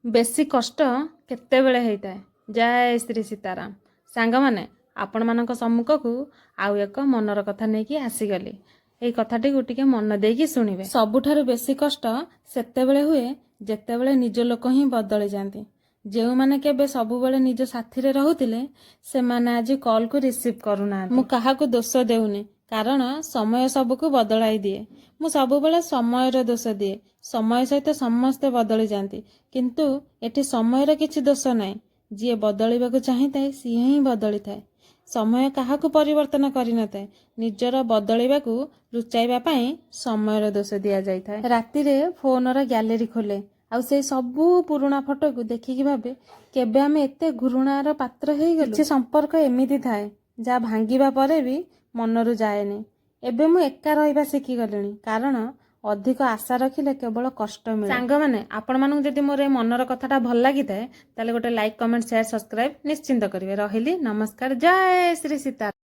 ବେଶୀ କଷ୍ଟ କେତେବେଳେ ହେଇଥାଏ। ଜୟ ଶ୍ରୀ ସୀତାରାମ। ସାଙ୍ଗମାନେ, ଆପଣମାନଙ୍କ ସମ୍ମୁଖକୁ ଆଉ ଏକ ମନର କଥା ନେଇକି ଆସିଗଲି। ଏଇ କଥାଟିକୁ ଟିକେ ମନ ଦେଇକି ଶୁଣିବେ। ସବୁଠାରୁ ବେଶୀ କଷ୍ଟ ସେତେବେଳେ ହୁଏ ଯେତେବେଳେ ନିଜ ଲୋକ ହିଁ ବଦଳି ଯାଆନ୍ତି। ଯେଉଁମାନେ କେବେ ସବୁବେଳେ ନିଜ ସାଥିରେ ରହୁଥିଲେ ସେମାନେ ଆଜି କଲ୍କୁ ରିସିଭ୍ କରୁନାହାନ୍ତି। ମୁଁ କାହାକୁ ଦୋଷ ଦେଉନି, କାରଣ ସମୟ ସବୁକୁ ବଦଳାଇ ଦିଏ। ମୁଁ ସବୁବେଳେ ସମୟର ଦୋଷ ଦିଏ। ସମୟ ସହିତ ସମସ୍ତେ ବଦଳି ଯାଆନ୍ତି, କିନ୍ତୁ ଏଠି ସମୟର କିଛି ଦୋଷ ନାହିଁ। ଯିଏ ବଦଳିବାକୁ ଚାହିଁଥାଏ ସିଏ ହିଁ ବଦଳିଥାଏ। ସମୟ କାହାକୁ ପରିବର୍ତ୍ତନ କରିନଥାଏ। ନିଜର ବଦଳିବାକୁ ଲୁଚାଇବା ପାଇଁ ସମୟର ଦୋଷ ଦିଆଯାଇଥାଏ। ରାତିରେ ଫୋନର ଗ୍ୟାଲେରୀ ଖୋଲେ, ଆଉ ସେଇ ସବୁ ପୁରୁଣା ଫଟୋକୁ ଦେଖିକି ଭାବେ କେବେ ଆମେ ଏତେ ଘୃଣାର ପାତ୍ର ହେଇଗଲୁ। କିଛି ସମ୍ପର୍କ ଏମିତି ଥାଏ ଯାହା ଭାଙ୍ଗିବା ପରେ ବି ମନରୁ ଯାଏନି। ଏବେ ମୁଁ ଏକା ରହିବା ଶିଖିଗଲିଣି, କାରଣ ଅଧିକ ଆଶା ରଖିଲେ କେବଳ କଷ୍ଟ ମିଳେ। ସାଙ୍ଗମାନେ, ଆପଣମାନଙ୍କୁ ଯଦି ମୋର ଏ ମନର କଥାଟା ଭଲ ଲାଗିଥାଏ ତାହେଲେ ଗୋଟେ ଲାଇକ୍, କମେଣ୍ଟ, ସେୟାର, ସବସ୍କ୍ରାଇବ୍ ନିଶ୍ଚିନ୍ତ କରିବେ। ରହିଲି, ନମସ୍କାର। ଜୟ ଶ୍ରୀ ସୀତାରାମ।